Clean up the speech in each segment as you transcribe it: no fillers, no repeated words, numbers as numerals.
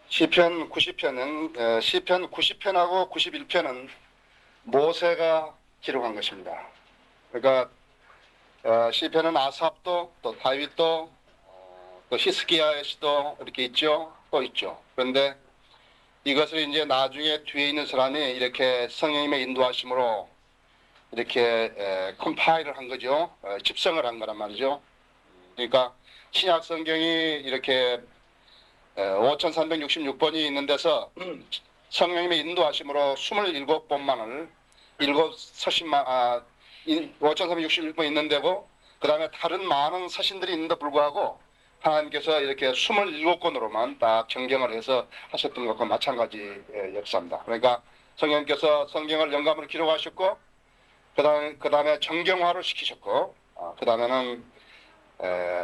시편 90편은 시편 90편하고 91편은 모세가 기록한 것입니다. 그러니까 시편은 아삽도 또 다윗도 또 히스기야의 시도 이렇게 있죠. 또 있죠. 그런데 이것을 이제 나중에 뒤에 있는 사람이 이렇게 성령님의 인도하심으로 이렇게 컴파일을 한 거죠. 집성을 한 거란 말이죠. 그러니까 신약 성경이 이렇게 5366번이 있는 데서 성령님의 인도하심으로 27번만을 서신만 5366번 있는 데고 그 다음에 다른 많은 서신들이 있는데 불구하고 하나님께서 이렇게 27권으로만 딱 정경을 해서 하셨던 것과 마찬가지 역사입니다. 그러니까 성령님께서 성경을 영감으로 기록하셨고 그 다음에 정경화를 시키셨고 그 다음에는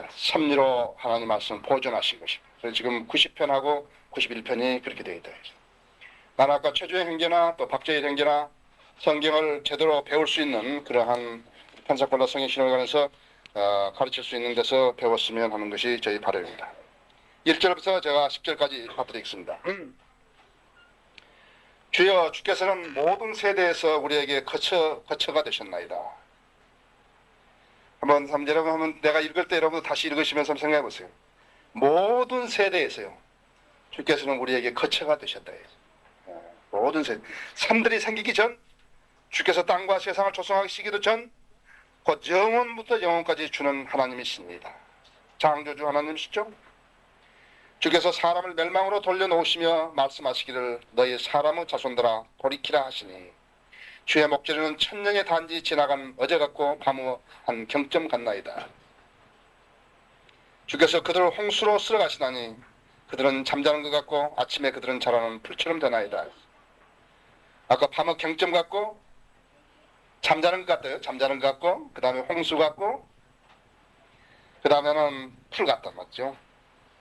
섭리로 하나님 말씀을 보존하신 것입니다. 그래서 지금 90편하고 91편이 그렇게 되어 있다. 나는 아까 최주의 형제나 또 박재일 형제나 성경을 제대로 배울 수 있는 그러한 판사권과 성경 신학에 관해서 가르칠 수 있는 데서 배웠으면 하는 것이 저희 바람입니다. 1절부터 제가 10절까지 받드리겠습니다. 주여 주께서는 모든 세대에서 우리에게 거처가 되셨나이다. 한번 3절 한번 내가 읽을 때 여러분 다시 읽으시면서 한번 생각해 보세요. 모든 세대에서요. 주께서는 우리에게 거처가 되셨다. 모든 세대. 산들이 생기기 전 주께서 땅과 세상을 조성하시기도 전 곧 영원부터 영원까지 주는 하나님이십니다. 창조주 하나님이시죠. 주께서 사람을 멸망으로 돌려놓으시며 말씀하시기를 너희 사람의 자손들아 돌이키라 하시니 주의 목소리는 천년의 단지 지나간 어제 같고 밤의 한 경점 같나이다. 주께서 그들을 홍수로 쓸어가시다니 그들은 잠자는 것 같고 아침에 그들은 자라는 풀처럼 되나이다. 아까 밤의 경점 같고 잠자는 것 같아요. 잠자는 것 같고 그 다음에 홍수 같고 그 다음에는 풀 같다 맞죠?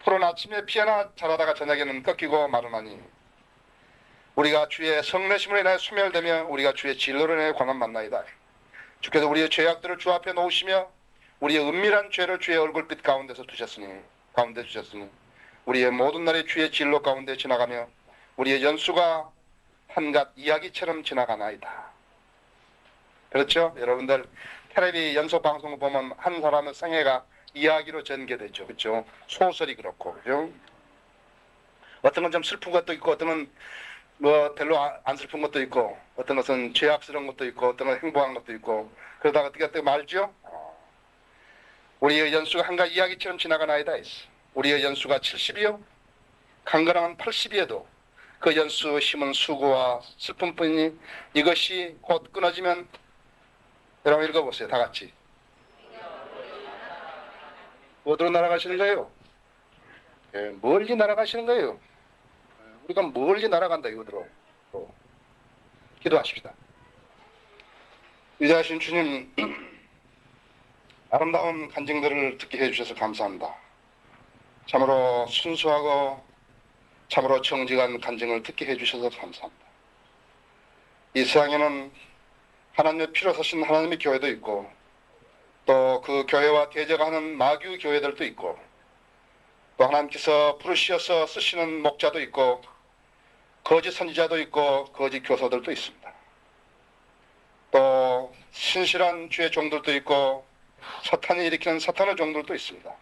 풀은 아침에 피어나 자라다가 저녁에는 꺾이고 마르나니 우리가 주의 성내심으로 인하여 소멸되며 우리가 주의 진로로 인하여 광한 만나이다. 주께서 우리의 죄악들을 주 앞에 놓으시며 우리의 은밀한 죄를 주의 얼굴빛 가운데서 두셨으니 우리의 모든 날이 주의 진로 가운데 지나가며 우리의 연수가 한갓 이야기처럼 지나가나이다. 그렇죠? 여러분들 텔레비 연속 방송을 보면 한 사람의 생애가 이야기로 전개되죠. 그렇죠? 소설이 그렇고 그렇죠? 어떤 건 좀 슬픈 것도 있고 어떤 건 뭐 별로 안 슬픈 것도 있고 어떤 것은 죄악스러운 것도 있고 어떤 건 행복한 것도 있고 그러다가 어떻게 말죠? 우리의 연수가 한가 이야기처럼 지나가나이다 했어. 우리의 연수가 70이요 강건한 80이어도 그 연수의 힘은 수고와 슬픔뿐이니 이것이 곧 끊어지면 여러분 읽어보세요. 다 같이. 어디로 날아가시는 거예요? 멀리 날아가시는 거예요. 우리가 멀리 날아간다 이거들로 기도하십시다. 위대하신 주님 아름다운 간증들을 듣게 해주셔서 감사합니다. 참으로 순수하고 참으로 정직한 간증을 듣게 해주셔서 감사합니다. 이 세상에는 하나님의 피로 사신 하나님의 교회도 있고 또 그 교회와 대적하는 마귀 교회들도 있고 또 하나님께서 부르시어서 쓰시는 목자도 있고 거짓 선지자도 있고 거짓 교사들도 있습니다. 또 신실한 주의 종들도 있고 사탄이 일으키는 사탄의 종들도 있습니다.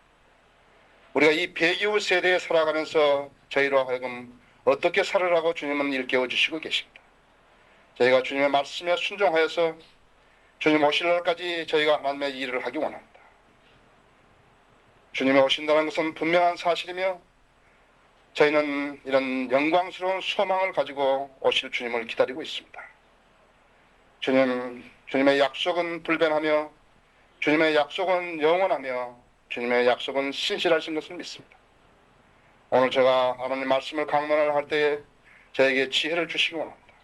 우리가 이 배기우 세대에 살아가면서 저희로 하여금 어떻게 살으라고 주님은 일깨워 주시고 계십니다. 저희가 주님의 말씀에 순종하여서 주님 오실 날까지 저희가 하나님의 일을 하기 원합니다. 주님이 오신다는 것은 분명한 사실이며 저희는 이런 영광스러운 소망을 가지고 오실 주님을 기다리고 있습니다. 주님의 약속은 불변하며 주님의 약속은 영원하며 주님의 약속은 신실하신 것을 믿습니다. 오늘 제가 하나님 말씀을 강론을 할 때에 저에게 지혜를 주시기 원합니다.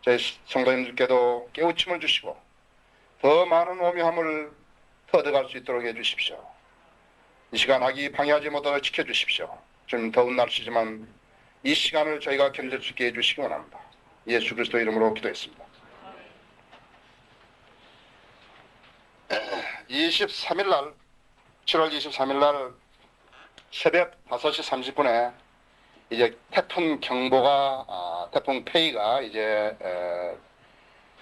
저희 성도님들께도 깨우침을 주시고 더 많은 오묘함을 터득할 수 있도록 해주십시오. 이 시간 악이 방해하지 못하게 지켜주십시오. 좀 더운 날씨지만 이 시간을 저희가 견딜 수 있게 해주시기 원합니다. 예수 그리스도 이름으로 기도했습니다. 23일 날 7월 23일 날 새벽 5시 30분에 이제 태풍 경보가 태풍 페이가 이제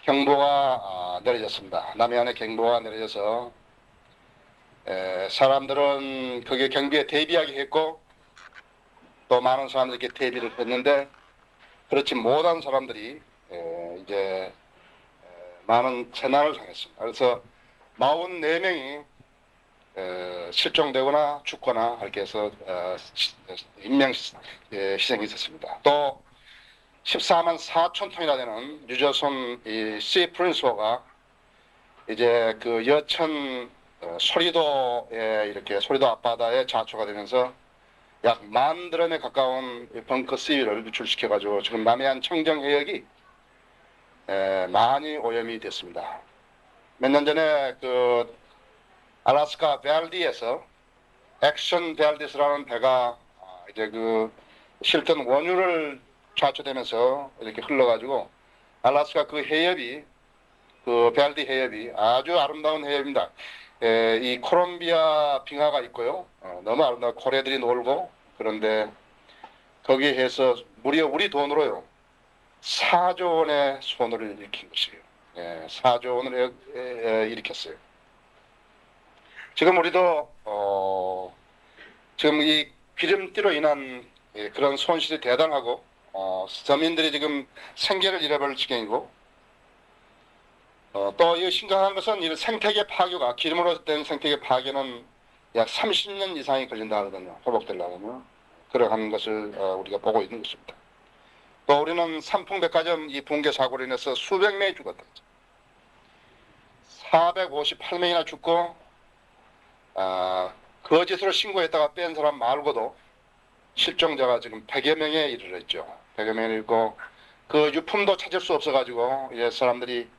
경보가 내려졌습니다. 남해안에 경보가 내려져서 사람들은 그게 경비에 대비하게 했고 또 많은 사람들이 이렇게 대비를 했는데 그렇지 못한 사람들이 이제 많은 재난을 당했습니다. 그래서 44명이 실종되거나 죽거나 이렇게 해서 인명 희생이 있었습니다. 또 14만 4천 톤이나 되는 유조선 씨 프린스호가 이제 그 여천 소리도에 이렇게 소리도 앞바다에 자초가 되면서 약 10,000드럼에 가까운 벙커 시위를 유출시켜가지고 지금 남해안 청정 해역이 많이 오염이 됐습니다. 몇 년 전에 그 알래스카 밸디에서 액션 밸디스라는 배가 이제 그 실전 원유를 좌초되면서 이렇게 흘러가지고 알래스카 그 해협이 그 밸디 해협이 아주 아름다운 해협입니다. 이 콜롬비아 빙하가 있고요. 너무 아름다운 고래들이 놀고 그런데 거기에서 무려 우리 돈으로요 4조 원의 손해를 일으킨 것이에요. 4조 원을 일으켰어요. 지금 우리도 지금 이 기름띠로 인한 그런 손실이 대단하고 서민들이 지금 생계를 잃어버릴 지경이고 또 이 심각한 것은 이 생태계 파괴가 기름으로 된 생태계 파괴는 약 30년 이상이 걸린다 하거든요. 회복되려면 그러한 것을 우리가 보고 있는 것입니다. 또 우리는 삼풍백화점 이 붕괴 사고로 인해서 수백 명이 죽었다. 458명이나 죽고 거짓으로 신고했다가 뺀 사람 말고도 실종자가 지금 100여 명에 이르렀죠. 100여 명이 있고 그 유품도 찾을 수 없어가지고 이제 사람들이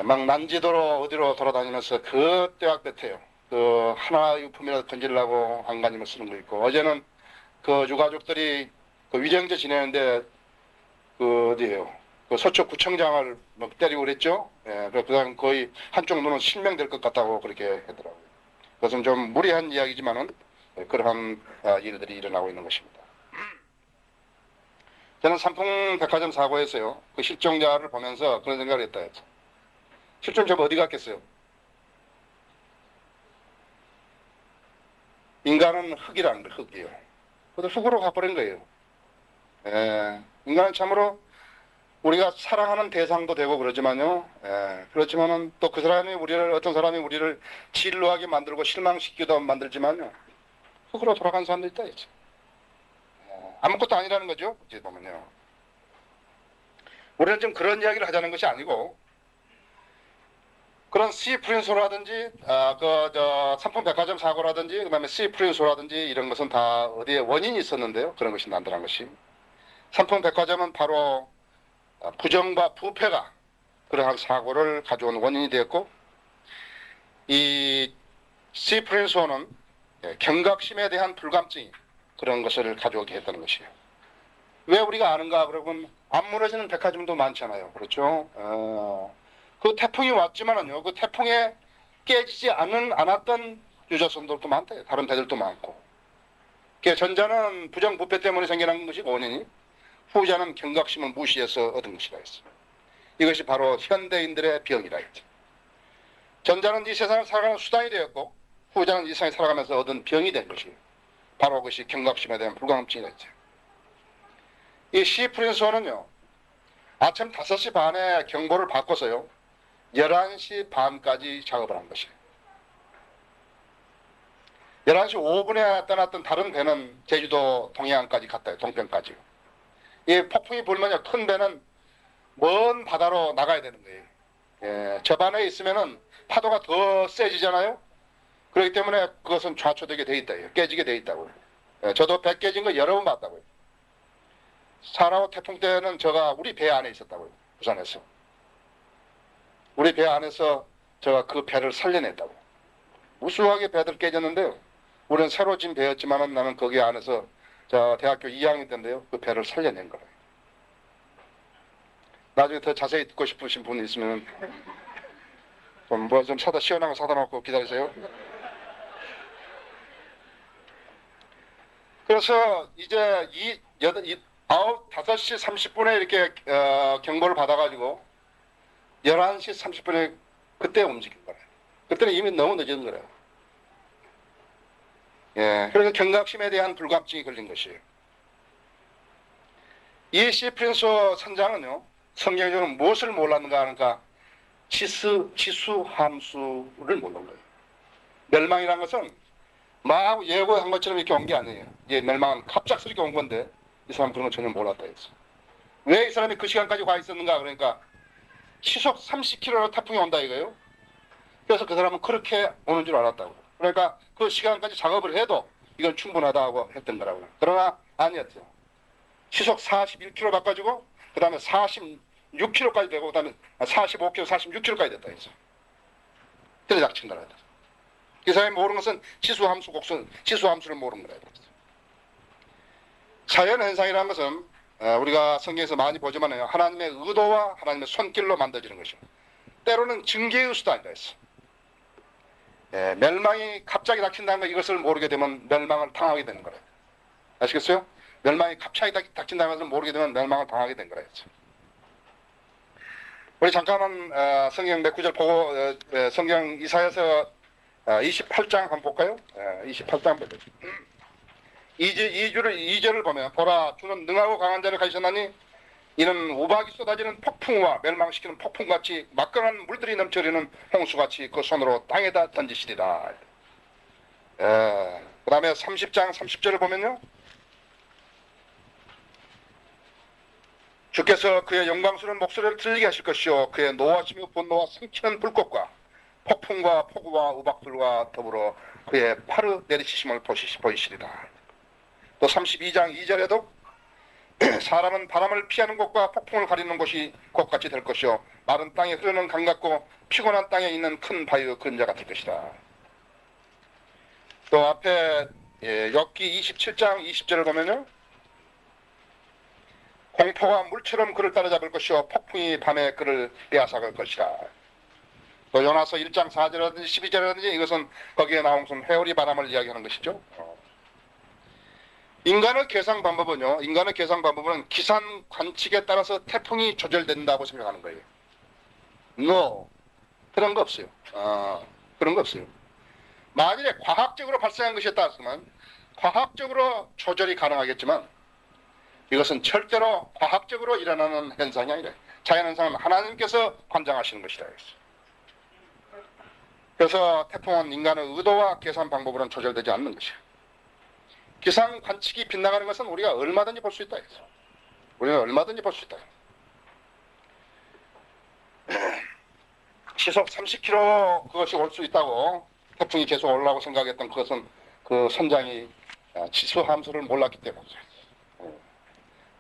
막 난지도로 어디로 돌아다니면서 그 떼약볕에요. 그 하나 유품이라도 던지려고 안간힘을 쓰는 거 있고 어제는 그 유가족들이 그 위정제 지내는데 그 어디에요? 그 서초 구청장을 막 때리고 그랬죠. 그다음 거의 한쪽 눈은 실명될 것 같다고 그렇게 하더라고요. 그것은 좀 무리한 이야기지만은 그러한 일들이 일어나고 있는 것입니다. 저는 삼풍백화점 사고에서요 그 실종자를 보면서 그런 생각을 했다 했죠. 실종자 어디 갔겠어요? 인간은 흙이라는 거예요. 흙이요. 그것도 흙으로 가버린 거예요. 인간은 참으로 우리가 사랑하는 대상도 되고 그러지만요. 그렇지만은 또 그 사람이 우리를 어떤 사람이 우리를 진로하게 만들고 실망시키기도 만들지만요. 흙으로 돌아간 사람도 있다 이제. 아무것도 아니라는 거죠. 이제 보면요. 우리는 좀 그런 이야기를 하자는 것이 아니고 그런 C 프린소라든지 삼풍백화점 사고라든지 그다음에 C 프린소라든지 이런 것은 다 어디에 원인이 있었는데요. 그런 것이 난다는 것이. 삼풍백화점은 바로 부정과 부패가 그러한 사고를 가져온 원인이 되었고 이 C 프린소는 경각심에 대한 불감증이 그런 것을 가져오게 했다는 것이에요. 왜 우리가 아는가 그러면 안 무너지는 백화점도 많잖아요. 그렇죠? 그 태풍이 왔지만은요, 그 태풍에 깨지지 않았던 유조선들도 많다. 다른 배들도 많고. 전자는 부정부패 때문에 생겨난 것이 원인이, 후자는 경각심을 무시해서 얻은 것이라 했어요. 이것이 바로 현대인들의 병이라 했죠. 전자는 이 세상을 살아가는 수단이 되었고, 후자는 이 세상에 살아가면서 얻은 병이 된 것이에요. 바로 그것이 경각심에 대한 불감증이라 했죠. 이 시 프린스호는요, 아침 5시 반에 경보를 바꿔서요, 11시 반까지 작업을 한 것이에요. 11시 5분에 떠났던 다른 배는 제주도 동해안까지 갔다요. 동편까지요. 이 폭풍이 불면요, 큰 배는 먼 바다로 나가야 되는 거예요. 저 반에 있으면은 파도가 더 세지잖아요. 그렇기 때문에 그것은 좌초되게 돼 있다. 깨지게 돼 있다고요. 저도 배 깨진 거 여러 번 봤다고요. 4.5 태풍 때는 제가 우리 배 안에 있었다고요. 부산에서. 우리 배 안에서 제가 그 배를 살려냈다고. 우수하게 배들 깨졌는데요. 우리는 새로 진 배였지만은 나는 거기 안에서 저 대학교 2학년 때인데요. 그 배를 살려낸 거예요. 나중에 더 자세히 듣고 싶으신 분 있으면 좀 사다 시원한 거 사다 놓고 기다리세요. 그래서 그래서 이제 5시 30분에 이렇게 경보를 받아가지고 11시 30분에 그때 움직인 거예요. 그때는 이미 너무 늦은 거예요. 예, 그래서 경각심에 대한 불감증이 걸린 것이에요. 이 시프린소 선장은요, 성경적으로 무엇을 몰랐는가 하니까 치수 함수를 모르는 거예요. 멸망이라는 것은 막 예고한 것처럼 이렇게 온 게 아니에요. 이 멸망은 갑작스럽게 온 건데 이 사람은 그런 거 전혀 몰랐다 했어. 왜 이 사람이 그 시간까지 와 있었는가? 그러니까 시속 30km로 태풍이 온다 이거예요. 그래서 그 사람은 그렇게 오는 줄 알았다고. 그러니까 그 시간까지 작업을 해도 이건 충분하다고 했던 거라고요. 그러나 아니었죠. 시속 41km 바꿔주고 그 다음에 46km까지 되고 그 다음에 45km, 46km까지 됐다 했어. 그래서 약친 거라. 이 사람이 모르는 것은 치수함수 곡선, 치수함수를 모르는 거라. 자연현상이라는 것은 우리가 성경에서 많이 보지만요, 하나님의 의도와 하나님의 손길로 만들어지는 것이요. 때로는 징계의 수도 아니다 했어. 예, 멸망이 갑자기 닥친다는 것, 이것을 모르게 되면 멸망을 당하게 되는 거예요. 아시겠어요? 멸망이 갑자기 닥친다는 것을 모르게 되면 멸망을 당하게 된 거예요. 우리 잠깐만 성경 몇 구절 보고 성경 이사야서 28장 한번 볼까요? 28장 보세요. 2절을 보면 보라 주는 능하고 강한 자를 가지셨나니 이는 우박이 쏟아지는 폭풍과 멸망시키는 폭풍같이 막강한 물들이 넘쳐리는 홍수같이 그 손으로 땅에다 던지시리라. 그 다음에 30장 30절을 보면요, 주께서 그의 영광스러운 목소리를 들리게 하실 것이요 그의 노하시며 분노와 삼키는 불꽃과 폭풍과 폭우와 우박들과 더불어 그의 파르 내리치심을 보이시리라. 또 32장 2절에도 사람은 바람을 피하는 곳과 폭풍을 가리는 곳이 곳같이 될 것이요 마른 땅에 흐르는 강 같고 피곤한 땅에 있는 큰 바위의 그림자 같을 것이다. 또 앞에 욥기 27장 20절을 보면요, 공포가 물처럼 그를 따라잡을 것이요 폭풍이 밤에 그를 빼앗아갈 것이다. 또 요나서 1장 4절이라든지 12절이라든지 이것은 거기에 나온 것은 회오리 바람을 이야기하는 것이죠. 인간의 계산 방법은요, 인간의 계산 방법은 기상 관측에 따라서 태풍이 조절된다고 생각하는 거예요. No, 그런 거 없어요. 그런 거 없어요. 만일에 과학적으로 발생한 것이었다면 과학적으로 조절이 가능하겠지만 이것은 절대로 과학적으로 일어나는 현상이 아니라 자연현상은 하나님께서 관장하시는 것이다. 그래서 태풍은 인간의 의도와 계산 방법으로는 조절되지 않는 것이에요. 기상 관측이 빗나가는 것은 우리가 얼마든지 볼 수 있다. 우리는 얼마든지 볼 수 있다. 시속 30km 그것이 올 수 있다고 태풍이 계속 올라오고 생각했던 그것은 그 선장이 치수 함수를 몰랐기 때문이죠.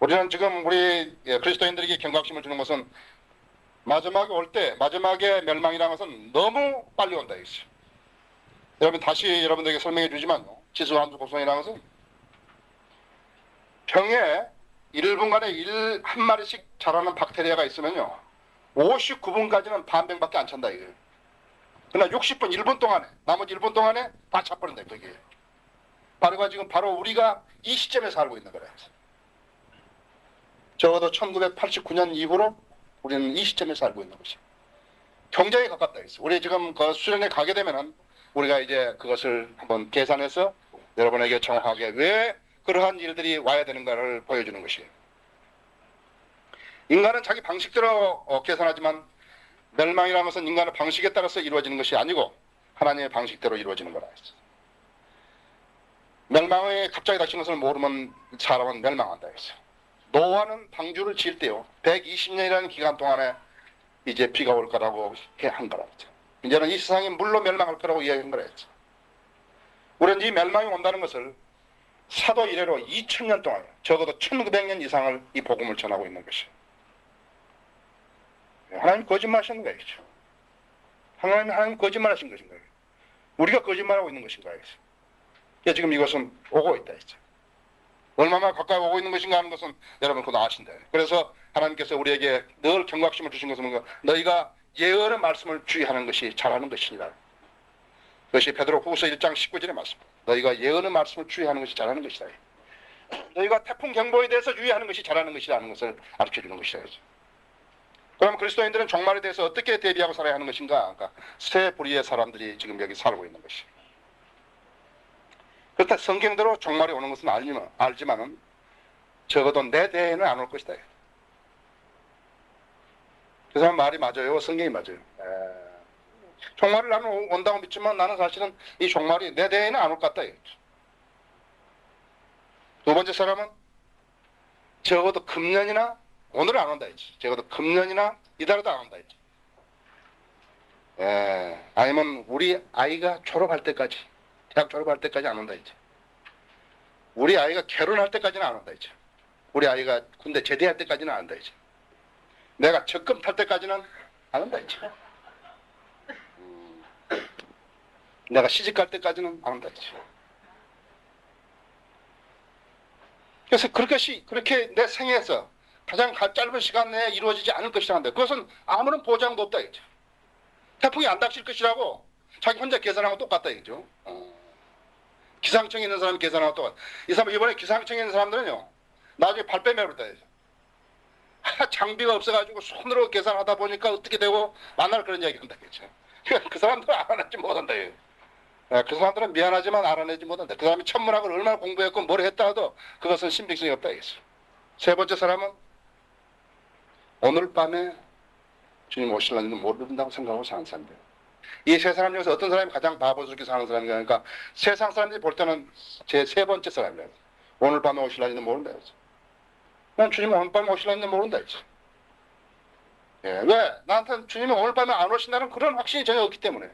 우리는 지금 우리 그리스도인들에게 경각심을 주는 것은 마지막에 올 때, 마지막에 멸망이라는 것은 너무 빨리 온다 이거죠. 여러분 다시 여러분들에게 설명해 주지만요, 치수 함수 곡선이라는 것은 병에 1분간에 한 마리씩 자라는 박테리아가 있으면요 59분까지는 반병밖에 안 찬다 이거예요. 그러나 60분 1분 동안에, 나머지 1분 동안에 다 차버린다 그게. 바로 우리가 이 시점에 살고 있는 거예요. 적어도 1989년 이후로 우리는 이 시점에 살고 있는 것이에요. 굉장히 가깝다 했어요. 우리 지금 그 수련회 가게 되면은 우리가 이제 그것을 한번 계산해서 여러분에게 정확하게 왜 그러한 일들이 와야 되는가를 보여주는 것이에요. 인간은 자기 방식대로 계산하지만 멸망이라는 것은 인간의 방식에 따라서 이루어지는 것이 아니고 하나님의 방식대로 이루어지는 거라 했어요. 멸망에 갑자기 닥치는 것을 모르면 사람은 멸망한다 했어요. 노아는 방주를 지을 때요 120년이라는 기간 동안에 이제 비가 올 거라고 한 거라 했죠. 이제는 이 세상이 물로 멸망할 거라고 이야기한 거라 했죠. 우리는 이 멸망이 온다는 것을 사도 이래로 2000년 동안 적어도 1900년 이상을 이 복음을 전하고 있는 것이에요. 하나님 거짓말하시는 거예요. 하나님 거짓말하신 것인가요? 우리가 거짓말하고 있는 것인가요? 지금 이것은 오고 있다 했죠. 얼마나 가까이 오고 있는 것인가 하는 것은 여러분 그거 아신다. 그래서 하나님께서 우리에게 늘 경각심을 주신 것은 뭔가 너희가 예언의 말씀을 주의하는 것이 잘하는 것이니라. 그것이 베드로 후서 1장 19절의 말씀. 너희가 예언의 말씀을 주의하는 것이 잘하는 것이다. 너희가 태풍 경보에 대해서 유의하는 것이 잘하는 것이라는 것을 가르쳐주는 것이라죠. 그럼 그리스도인들은 종말에 대해서 어떻게 대비하고 살아야 하는 것인가? 그러니까 세 부류의 사람들이 지금 여기 살고 있는 것이. 그렇다 성경대로 종말이 오는 것은 알지만은 적어도 내 대에는 안 올 것이다. 그 사람 말이 맞아요. 성경이 맞아요. 종말이 나는 온다고 믿지만 나는 사실은 이 종말이 내 대에는 안 올 것 같다. 두 번째 사람은 적어도 금년이나 오늘은 안 온다 했지. 적어도 금년이나 이달에도 안 온다 했지. 아니면 우리 아이가 졸업할 때까지, 대학 졸업할 때까지 안 온다 했지. 우리 아이가 결혼할 때까지는 안 온다 했지. 우리 아이가 군대 제대할 때까지는 안 온다 했지. 내가 적금 탈 때까지는 안 온다 했지. 내가 시집 갈 때까지는 안 온다 했지. 그래서 그렇게 내 생애에서 가장 짧은 시간 내에 이루어지지 않을 것이라 한데 그것은 아무런 보장도 없다 이거죠. 태풍이 안 닥칠 것이라고 자기 혼자 계산하고 똑같다 이거죠. 기상청에 있는 사람이 계산하고 똑같다. 이 사람 이번에 기상청에 있는 사람들은요 나중에 발뺌해버렸다 이거죠. 장비가 없어가지고 손으로 계산하다 보니까 어떻게 되고 만날 그런 이야기 한다 이거죠. 그 사람들은 알아내지 못한다 이거죠. 그 사람들은 미안하지만 알아내지 못한다. 그 사람이 천문학을 얼마나 공부했고 뭘 했다 해도 그것은 신빙성이 없다 이거죠. 세 번째 사람은 오늘 밤에 주님 오실는지도 모른다고 생각하고 사는 사람들. 이 세 사람 중에서 어떤 사람이 가장 바보스럽게 사는 사람인가? 그러니까 세상 사람들이 볼 때는 제 세 번째 사람이라고. 오늘 밤에 오실는지도 모른다. 난 주님 오늘 밤에 오실는지도 모른다. 왜? 나한테는 주님이 오늘 밤에 안 오신다는 그런 확신이 전혀 없기 때문에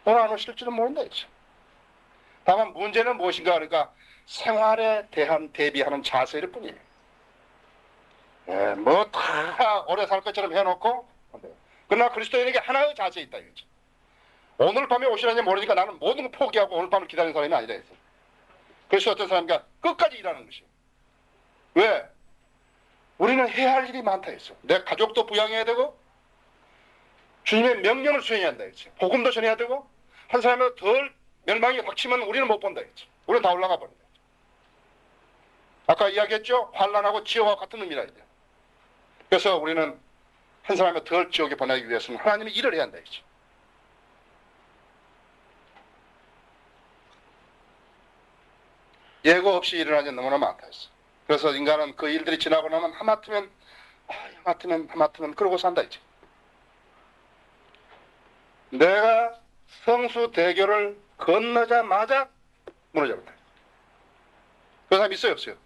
오늘 안 오실지도 모른다. 다만 문제는 무엇인가? 그러니까 생활에 대한 대비하는 자세일 뿐이에요. 뭐 다 오래 살 것처럼 해놓고 그러나 그리스도인에게 하나의 자세가 있다 이거죠. 오늘 밤에 오시라니 모르니까 나는 모든 걸 포기하고 오늘 밤을 기다리는 사람이 아니다 했어요. 그래서 어떤 사람과 끝까지 일하는 것이에요. 왜? 우리는 해야 할 일이 많다 했어. 내 가족도 부양해야 되고 주님의 명령을 수행해야 한다 했죠. 복음도 전해야 되고 한 사람이 덜 멸망이 확치면 우리는 못 본다 했죠. 우리는 다 올라가 버린다. 아까 이야기했죠. 환난하고 지옥과 같은 의미라 했죠. 그래서 우리는 한 사람을 덜 지옥에 보내기 위해서는 하나님이 일을 해야 한다 했죠. 예고 없이 일어나는 게 너무나 많다 했어. 그래서 인간은 그 일들이 지나고 나면 하마터면 그러고 산다 했지. 내가 성수대교를 건너자마자 무너져버렸다. 그 사람 있어요 없어요?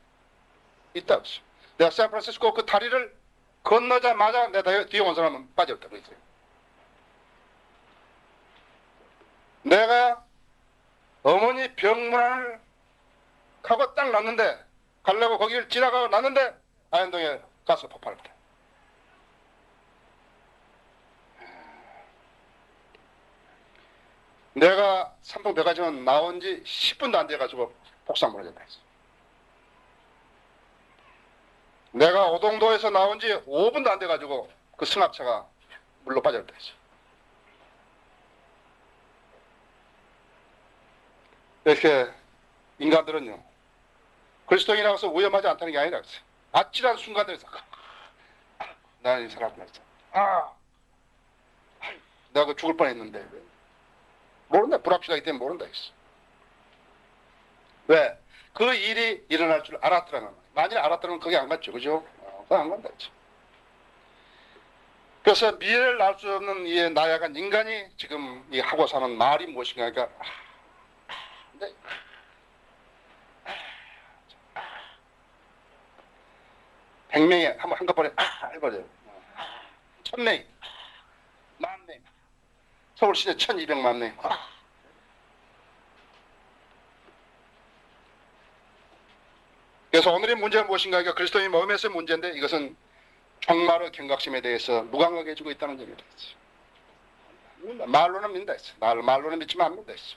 있다 없어. 내가 샌프란시스코 그 다리를 건너자마자 내 뒤에 온 사람은 빠졌다고 했어요. 내가 어머니 병문안을 가고 딱 났는데 가려고 거기를 지나가고 났는데 아현동에 가스 폭발했다. 내가 삼풍백화점 나온 지 10분도 안 돼가지고 폭삭 무너졌다 했어. 내가 오동도에서 나온 지 5분도 안 돼가지고 그 승합차가 물로 빠졌다 했어. 이렇게 인간들은요 그리스도인이라고 해서 위험하지 않다는 게 아니라 아찔한 순간들에서 나는 이 사람을 내가 그 죽을 뻔했는데 모른다. 불합시하기 때문에 모른다 했어. 왜? 그 일이 일어날 줄 알았더라는 거야. 만일 알았더라면 거기 안 갔죠. 그죠? 그거 안 간다 했죠. 그래서 미래를 알 수 없는 이 나약한 인간이 지금 이 하고 사는 말이 무엇인가 그러니까 근데 100명이 한꺼번에 해버려요. 1000명이 10,000명 서울시내 1200만 명 그래서 오늘의 문제는 무엇인가 그러니까 그리스도인 몸에서의 문제인데 이것은 종말의 경각심에 대해서 무감하게 해주고 있다는 점이다. 말로는 믿는다 했어. 말로는 믿지만 안 믿는다 했어.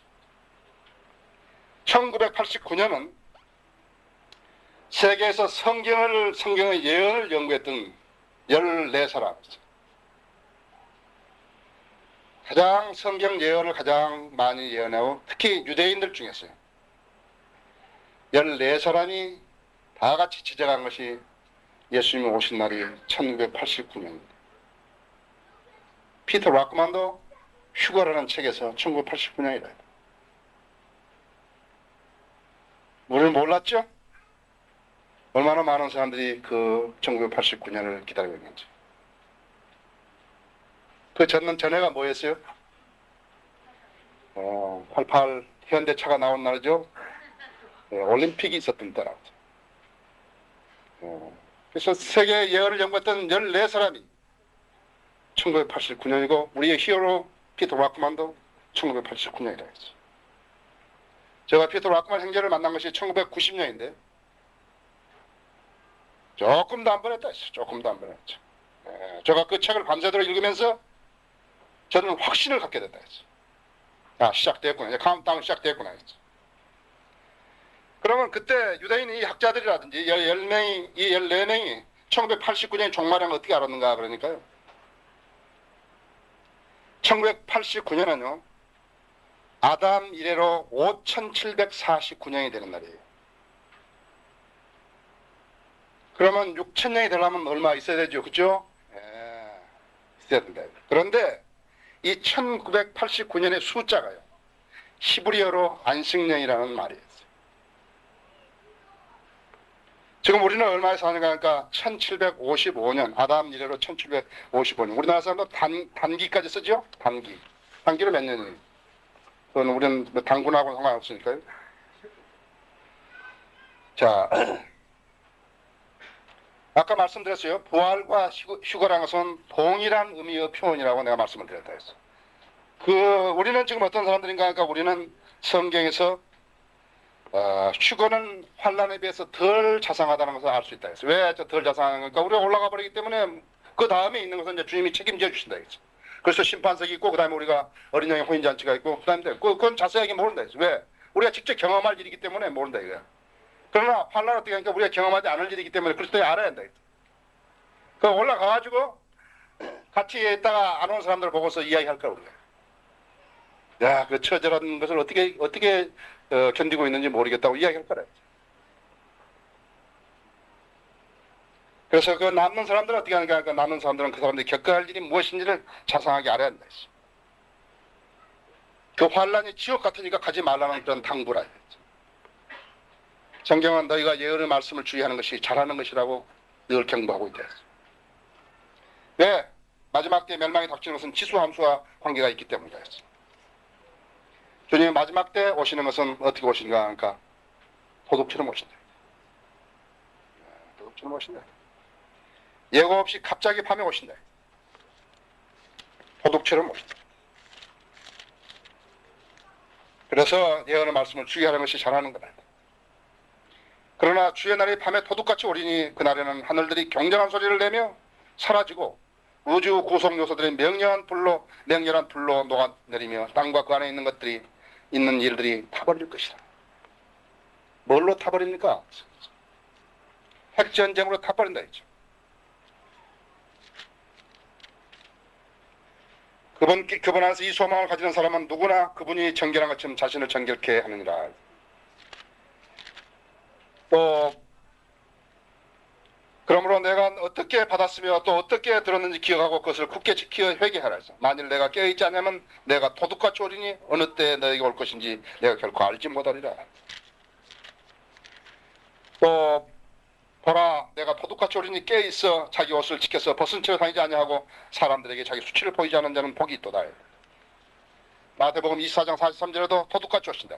1989년은 세계에서 성경의 예언을 연구했던 14사람 가장 성경 예언을 가장 많이 예언하고 특히 유대인들 중에서요 14사람이 다 같이 지적한 것이 예수님이 오신 날이 1989년입니다. 피터 락만도 휴거라는 책에서 1989년이다. 우리는 몰랐죠? 얼마나 많은 사람들이 그 1989년을 기다리고 있는지. 그 전해가 뭐였어요? 88 현대차가 나온 날이죠. 올림픽이 있었던 때라고. 그래서 세계 예언을 연구했던 14사람이 1989년이고 우리의 히어로 피터 락만도 1989년이라 했죠. 제가 피터 락만 형제를 만난 것이 1990년인데 조금도 안 변했다 했어요. 조금도 안 변했죠. 제가 그 책을 밤새도록 읽으면서 저는 확신을 갖게 됐다 했어요. 아, 시작됐구나. 이제 카운트다운 시작됐구나 했죠. 그러면 그때 유대인 이 학자들이라든지 이 14명이 1989년 종말을 어떻게 알았는가 그러니까요. 1989년은요. 아담 이래로 5749년이 되는 날이에요. 그러면 6000년이 되려면 얼마 있어야 되죠. 그죠? 있어야 된다. 그런데 이 1989년의 숫자가요. 히브리어로 안식년이라는 말이에요. 지금 우리는 얼마에 사는가 하니까 1755년, 아담 이래로 1755년. 우리나라 사람도 단기까지 쓰죠? 단기로 몇 년이에요? 그건 우리는 당군하고는 상관없으니까요. 자, 아까 말씀드렸어요. 부활과 휴거라는 것은 동일한 의미의 표현이라고 내가 말씀을 드렸다 했어요. 우리는 지금 어떤 사람들인가 하니까 우리는 성경에서 휴거는 환란에 비해서 덜 자상하다는 것을 알 수 있다 했어요. 왜 덜 자상한 겁니까? 우리가 올라가 버리기 때문에 그 다음에 있는 것은 이제 주님이 책임져 주신다 했죠. 그래서 심판석이 있고 그 다음에 우리가 어린 양의 혼인잔치가 있고 그 다음에 그건 자세하게 모른다 했어요. 왜? 우리가 직접 경험할 일이기 때문에 모른다 이거야. 그러나 환란 어떻게 하니까 우리가 경험하지 않을 일이기 때문에 그리스도에 알아야 한다 했죠. 그 올라가가지고 같이 있다가 안 온 사람들 보고서 이야기할 거야 우리가. 야, 그 처절한 것을 어떻게 견디고 있는지 모르겠다고 이야기할 거라. 그래서 그 남는 사람들은 어떻게 하는가 하니까 남는 사람들은 그 사람들이 겪어야 할 일이 무엇인지를 자상하게 알아야 한다. 그 환란이 지옥 같으니까 가지 말라는 그런 당부라. 성경은 너희가 예언의 말씀을 주의하는 것이 잘하는 것이라고 늘 경고하고 있다. 왜? 마지막 때 멸망이 닥치는 것은 지수함수와 관계가 있기 때문이다. 주님이 마지막 때 오시는 것은 어떻게 오시는가 하니까 도둑처럼 오신다. 도둑처럼 오신다. 예고 없이 갑자기 밤에 오신다. 도둑처럼 오신다. 그래서 예언의 말씀을 주의하는 것이 잘하는 거다. 그러나 주의 날이 밤에 도둑같이 오리니 그날에는 하늘들이 경쟁한 소리를 내며 사라지고 우주 구성 요소들이 맹렬한 불로 녹아내리며 땅과 그 안에 있는 것들이 있는 일들이 타버릴 것이다. 뭘로 타버립니까? 핵전쟁으로 타버린다 했죠. 그분 안에서 이 소망을 가지는 사람은 누구나 그분이 정결한 것처럼 자신을 정결케 하느니라. 또 그러므로 내가 어떻게 받았으며 또 어떻게 들었는지 기억하고 그것을 굳게 지켜 회개하라. 만일 내가 깨어있지 않으면 내가 도둑같이 오리니 어느 때 너에게 올 것인지 내가 결코 알지 못하리라. 또 보라 내가 도둑같이 오리니 깨어있어 자기 옷을 지켜서 벗은 채로 다니지 아니하고 사람들에게 자기 수치를 보이지 않는 자는 복이 있도다. 마태복음 24장 43절에도 도둑같이 오신다.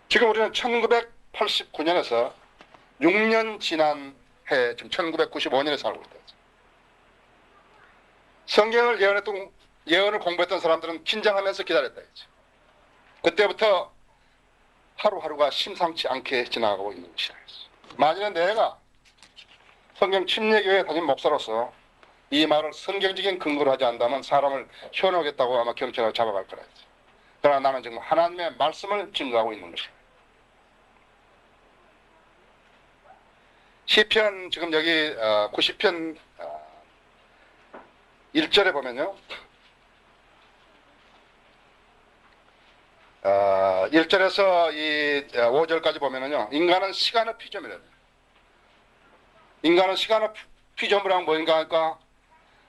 지금 우리는 1989년에서 6년 지난 해 지금 1995년에 살고 있다. 성경을 예언을 공부했던 사람들은 긴장하면서 기다렸다. 그때부터 하루하루가 심상치 않게 지나가고 있는 것이다. 만일에 내가 성경 침례교회 다닌 목사로서 이 말을 성경적인 근거로 하지 않다면 사람을 현혹했다고 아마 경찰에 잡아갈 거라. 그러나 나는 지금 하나님의 말씀을 증거하고 있는 것이다. 시편 지금 여기 90편 1절에 보면요. 1절에서 이 5절까지 보면은요, 인간은 시간의 피조물이래요. 인간은 시간의 피조물이란 뭐인가 할까?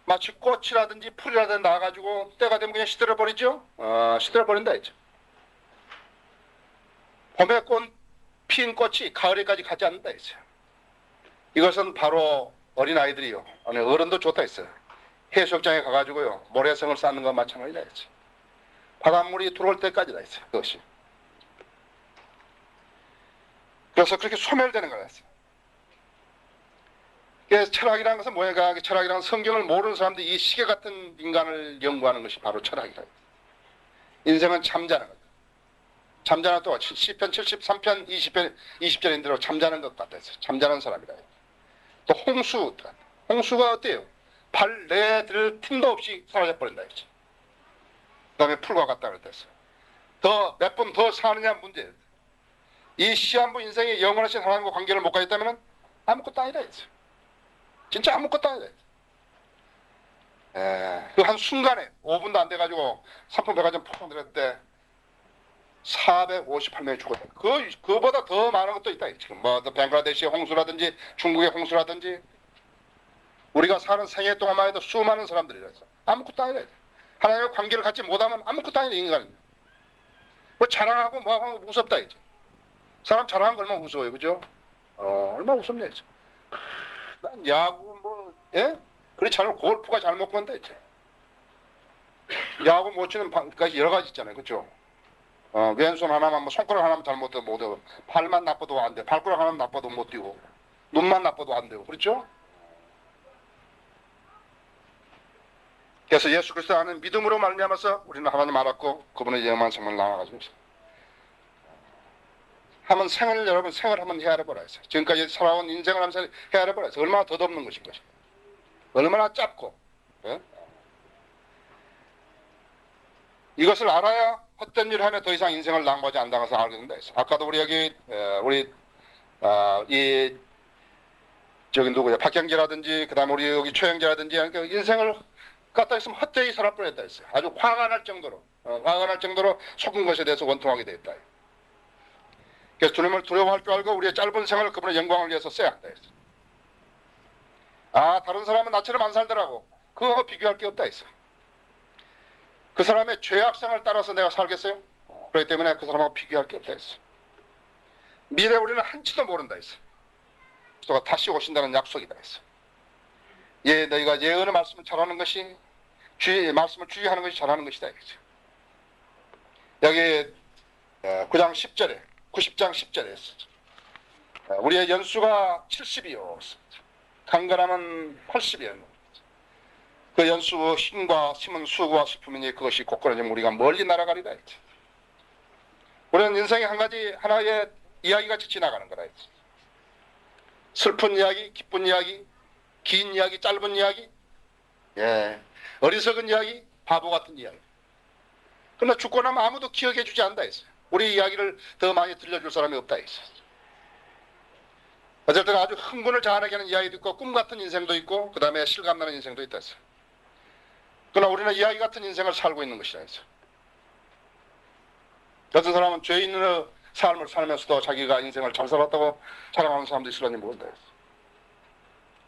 마치 꽃이라든지 풀이라든지 나가지고 때가 되면 그냥 시들어 버리죠? 시들어 버린다 했죠. 봄에 핀 꽃이 가을에까지 가지 않는다 했어요. 이것은 바로 어린아이들이요. 어른도 좋다 했어요. 해수욕장에 가가지고요, 모래성을 쌓는 것 마찬가지다 했죠. 바닷물이 들어올 때까지다 했어요. 그것이. 그래서 그렇게 소멸되는 거라 했어요. 그래서 철학이라는 것은 뭐냐? 철학이라는 성경을 모르는 사람들이 이 시계 같은 인간을 연구하는 것이 바로 철학이다. 인생은 잠자는 거죠. 잠자는 또 시편 73편 20절인 대로 잠자는 것 같다 했어요. 잠자는 사람이다. 또 홍수가 어때요? 발 내들 틈도 없이 사라져 버린다 했죠. 그 다음에 풀과 같다 그랬어요. 더 몇 번 더 사느냐 문제예요. 이 시한부 인생에 영원하신 하나님과 관계를 못 가졌다면 아무것도 아니다 했어요. 진짜 아무것도 아니다 했어요. 그 한 순간에 5분도 안 돼가지고 삼풍백화점 폭풍 들었을 때 458명이 죽었다. 그보다 더 많은 것도 있다. 지금 뭐 벵글라데시의 홍수라든지 중국의 홍수라든지 우리가 사는 생애 동안만 해도 수많은 사람들이라서 아무것도 아니다. 하나님과 관계를 갖지 못하면 아무것도 아니다. 인간은 뭐 자랑하고 뭐하고 무섭다 이제. 사람 자랑하는 거 얼마나 무서워요, 그죠? 얼마나 무섭냐 이제. 난 야구 뭐 그래 골프가 잘 못 본다 이제. 야구 못 치는 방까지 여러 가지 있잖아요, 그죠? 왼손 하나만 뭐 손가락 하나만 잘못해도 못해요. 팔만 나빠도 안 돼. 발가락 하나만 나빠도 못 뛰고 눈만 나빠도 안 되고 그렇죠? 그래서 예수 그리스도 아는 믿음으로 말미암아서 우리는 하나님 알았고 그분의 영원한 생명을 나눠가지고 있어요. 한번 여러분 생을 한번 헤아려보라 했어요. 지금까지 살아온 인생을 한번 헤아려보라 했어요. 얼마나 덧없는 것인 것이. 얼마나 짧고. 예? 이것을 알아야 헛된 일을 하며 더 이상 인생을 낭비하지 않다고서 알게 된다 했어요. 아까도 우리 여기 저기 누구야 박경재라든지 그다음에 우리 여기 최영재라든지 인생을 갖다 있으면 헛되이 살아 버렸다 했어요. 아주 화가 날 정도로 속은 것에 대해서 원통하게 됐다. 그래서 주님을 두려워할 줄 알고 우리의 짧은 생활을 그분의 영광을 위해서 써야 한다 했어요. 다른 사람은 나처럼 안 살더라고. 그거하고 비교할 게 없다 했어요. 그 사람의 죄악성을 따라서 내가 살겠어요? 그렇기 때문에 그 사람하고 비교할 게 없다 했어요. 미래 우리는 한치도 모른다 했어요. 그리스도가 다시 오신다는 약속이다 했어요. 너희가 예언의 말씀을 잘하는 것이 말씀을 주의하는 것이 잘하는 것이다 이거죠. 여기 9장 10절에 90장 10절에 우리의 연수가 70이요 강건함은 80이요. 그 연수 힘과 힘은 수고와 식품이니 그것이 곧거라지면 우리가 멀리 날아가리다 했지. 우리는 인생의 하나의 이야기같이 지나가는 거라 했지. 슬픈 이야기, 기쁜 이야기, 긴 이야기, 짧은 이야기, 어리석은 이야기, 바보 같은 이야기. 그러나 죽고 나면 아무도 기억해 주지 않는다 했어요. 우리 이야기를 더 많이 들려줄 사람이 없다 했어요. 어쨌든 아주 흥분을 자아내게 하는 이야기도 있고 꿈 같은 인생도 있고 그 다음에 실감나는 인생도 있다 했어요. 그러나 우리는 이야기 같은 인생을 살고 있는 것이라 했어요. 어떤 사람은 죄 있는 삶을 살면서도 자기가 인생을 잘 살았다고 자랑하는 사람도 있으려니 모른다 했어요.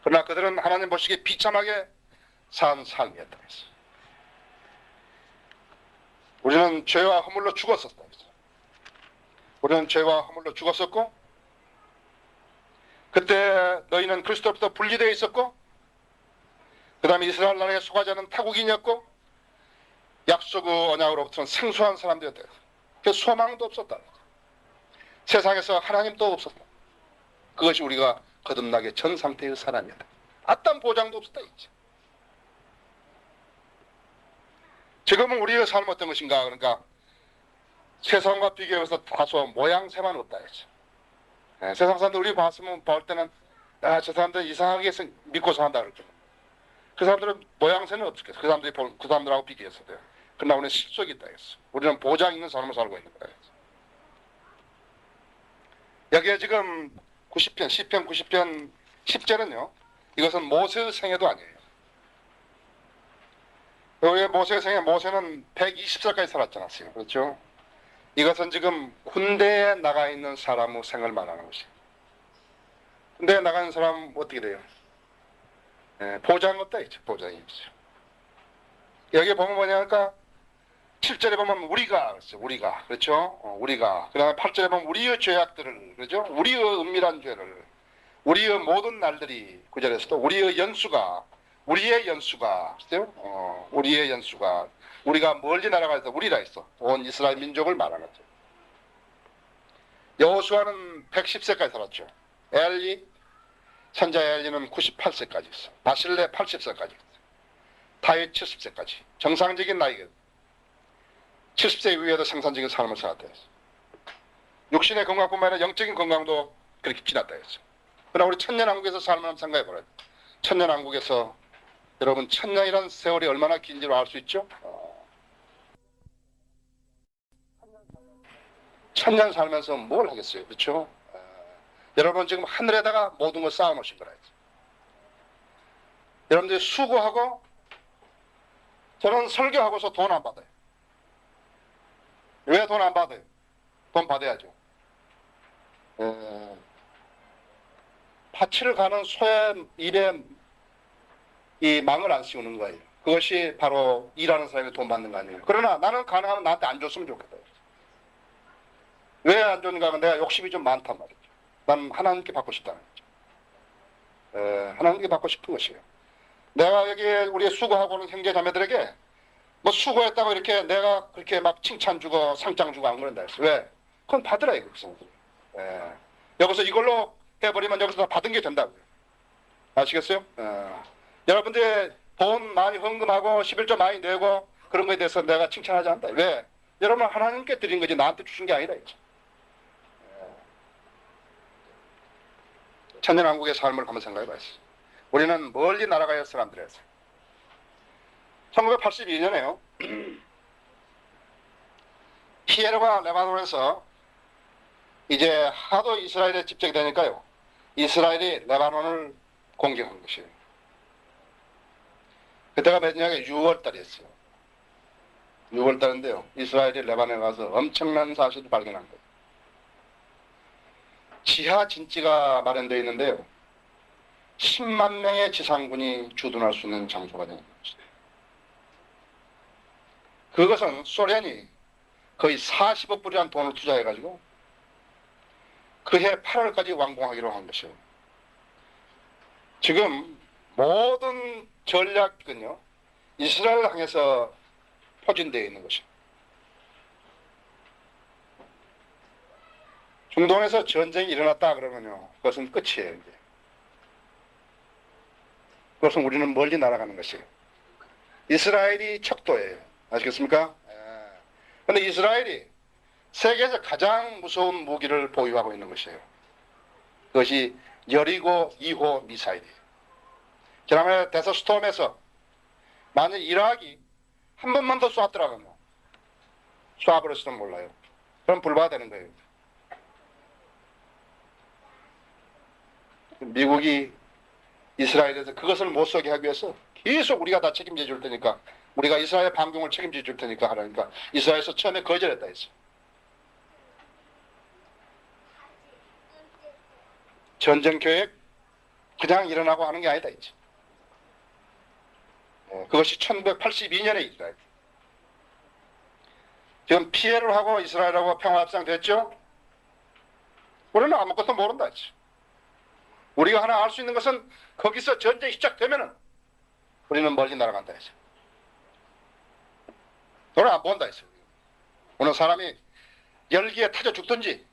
그러나 그들은 하나님 보시기에 비참하게 산 삶이었다 했어요. 우리는 죄와 허물로 죽었었다 했어요. 우리는 죄와 허물로 죽었었고 그때 너희는 그리스도로부터 분리되어 있었고 그 다음에 이스라엘 나라에 속하지 않은 타국인이었고 약속의 언약으로부터는 생소한 사람들이었다. 그래서 소망도 없었다. 세상에서 하나님도 없었다. 그것이 우리가 거듭나게 전 상태의 사람이었다. 어떤 보장도 없었다. 지금은 우리의 삶은 어떤 것인가? 그러니까 세상과 비교해서 다소 모양새만 없다. 세상 사람들 우리 볼 때는 저 사람들 이상하게 믿고 산다 그러죠. 그 사람들은 모양새는 없었겠어. 그 사람들하고 비교했어도 돼요. 그러나 우리는 실속이 있다 했어. 우리는 보장 있는 삶을 살고 있는 거야. 여기에 지금 시편 90편 10절은요. 이것은 모세의 생애도 아니에요. 왜 모세의 생애? 모세는 120살까지 살았잖아요. 그렇죠? 이것은 지금 군대에 나가 있는 사람의 생을 말하는 것이에요. 군대에 나가 있는 사람 어떻게 돼요? 보장 없다 있죠. 보장이 없어요. 여기 보면 뭐냐니까 7절에 보면 우리가 그렇죠. 우리가 그렇죠. 우리가 그다음에 8절에 보면 우리의 죄악들을 그렇죠. 우리의 은밀한 죄를 우리의 모든 날들이 9절에서도 우리의 연수가 우리의 연수가 그렇죠. 우리의 연수가 우리가 멀리 날아가서 우리라 했어. 온 이스라엘 민족을 말하는 거죠. 여호수아는 110세까지 살았죠. 엘리 선자 엘리는 98세까지 있어. 바실레 80세까지 있어. 다윗 70세까지 정상적인 나이가 70세 이후에도 생산적인 삶을 살았다 했어. 육신의 건강뿐만 아니라 영적인 건강도 그렇게 지났다 했어. 그러나 우리 천년왕국에서 삶을 한번 생각해보라. 천년왕국에서 여러분 천년이라는 세월이 얼마나 긴지를 알 수 있죠? 천년 살면서 뭘 하겠어요? 그렇죠? 여러분 지금 하늘에다가 모든 걸 쌓아놓으신 거라 했어. 여러분들이 수고하고 저는 설교하고서 돈 안 받아요. 왜 돈 안 받아요? 돈 받아야죠. 파치를 가는 소의 일에 이 망을 안 씌우는 거예요. 그것이 바로 일하는 사람이 돈 받는 거 아니에요. 그러나 나는 가능하면 나한테 안 줬으면 좋겠다. 왜 안 줬는가 하면 내가 욕심이 좀 많단 말이죠. 난 하나님께 받고 싶다는 거죠. 하나님께 받고 싶은 것이에요. 내가 여기 우리 수고하고 있는 형제 자매들에게 뭐 수고했다고 이렇게 내가 그렇게 막 칭찬 주고 상장 주고 안 그런다 했어. 왜? 그건 받으라 이거죠. 여기서 이걸로 해버리면 여기서 다 받은 게 된다고요. 아시겠어요? 여러분들이 돈 많이 헌금하고 11조 많이 내고 그런 거에 대해서 내가 칭찬하지 않는다. 왜? 여러분 하나님께 드린 거지 나한테 주신 게 아니다. 천년왕국의 삶을 한번 생각해 봐야지. 우리는 멀리 날아가야 할 사람들이었어요. 1982년에요. 피에르가 레바논에서 이제 하도 이스라엘에 집적이 되니까요. 이스라엘이 레바논을 공격한 것이에요. 그때가 몇 년에 6월달이었어요. 6월달인데요. 이스라엘이 레바논에 가서 엄청난 사실을 발견한 거예요. 지하 진지가 마련되어 있는데요. 10만 명의 지상군이 주둔할 수 있는 장소가 되는 것이에요. 그것은 소련이 거의 40억 불이라는 돈을 투자해가지고 그해 8월까지 완공하기로 한 것이에요. 지금 모든 전략은요, 이스라엘을 향해서 포진되어 있는 것이에요. 중동에서 전쟁이 일어났다 그러면요, 그것은 끝이에요. 이제. 그것은 우리는 멀리 날아가는 것이에요. 이스라엘이 척도예요. 아시겠습니까? 그런데 이스라엘이 세계에서 가장 무서운 무기를 보유하고 있는 것이에요. 그것이 여리고 2호 미사일이에요. 지난번에 데서스톰에서 만약 이라크이 한 번만 더 쐈더라고요. 쏴버렸을지도 몰라요. 그럼 불바되는 거예요. 미국이 이스라엘에서 그것을 못 쏘게 하기 위해서 계속 우리가 다 책임져 줄 테니까 우리가 이스라엘 반공을 책임져 줄 테니까 하라니까 이스라엘에서 처음에 거절했다 했어. 전쟁 계획 그냥 일어나고 하는 게 아니다 이제. 그것이 1982년에 이스라엘. 지금 피해를 하고 이스라엘하고 평화협상 됐죠? 우리는 아무것도 모른다 이제. 우리가 하나 알 수 있는 것은 거기서 전쟁이 시작되면은 우리는 멀리 날아간다 이제. 너는 안 본다 이제. 오늘 사람이 열기에 타져 죽든지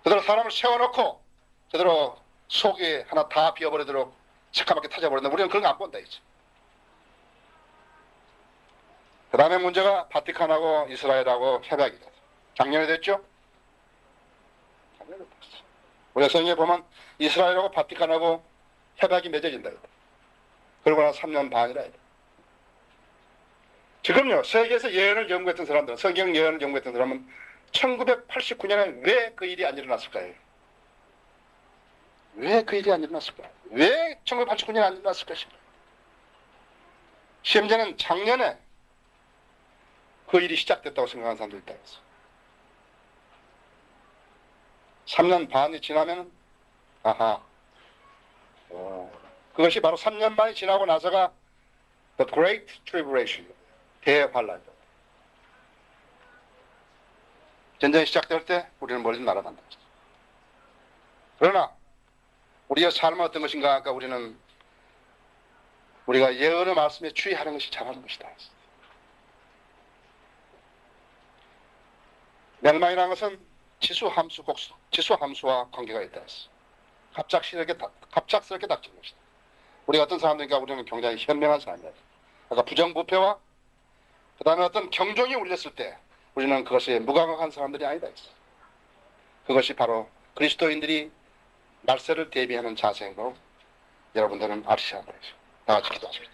그대로 사람을 세워놓고 그대로 속이 하나 다 비어버리도록 새까맣게 타져버렸는데 우리는 그런 거 안 본다 이제. 그 다음에 문제가 바티칸하고 이스라엘하고 협약이 됐어. 작년에 됐죠? 작년에 됐어. 우리 성경에 보면 이스라엘하고 바티칸하고 협약이 맺어진다. 그러고 나서 3년 반이라 해요. 지금요, 세계에서 예언을 연구했던 사람들은, 성경 예언을 연구했던 사람은 1989년에 왜 그 일이 안 일어났을까요? 왜 그 일이 안 일어났을까요? 왜 1989년에 안 일어났을 것인가? 심지어는 작년에 그 일이 시작됐다고 생각하는 사람도 있다. 3년 반이 지나면 아하, 그것이 바로 3년 만이 지나고 나서가 The Great Tribulation, 대환란이다. 전쟁이 시작될 때 우리는 멀리 날아간다. 그러나 우리의 삶은 어떤 것인가? 아까 우리가 예언의 말씀에 주의하는 것이 잘하는 것이다. 멸망이라는 것은 지수함수와 관계가 있다. 갑작스럽게 닥치는 것이다. 우리가 어떤 사람들인가 우리는 굉장히 현명한 사람이다. 아까 부정부패와 그 다음에 어떤 경종이 울렸을 때 우리는 그것에 무감각한 사람들이 아니다. 그것이 바로 그리스도인들이 날세를 대비하는 자세인 거 여러분들은 아셔야 한다. 다 같이 기도하십시다.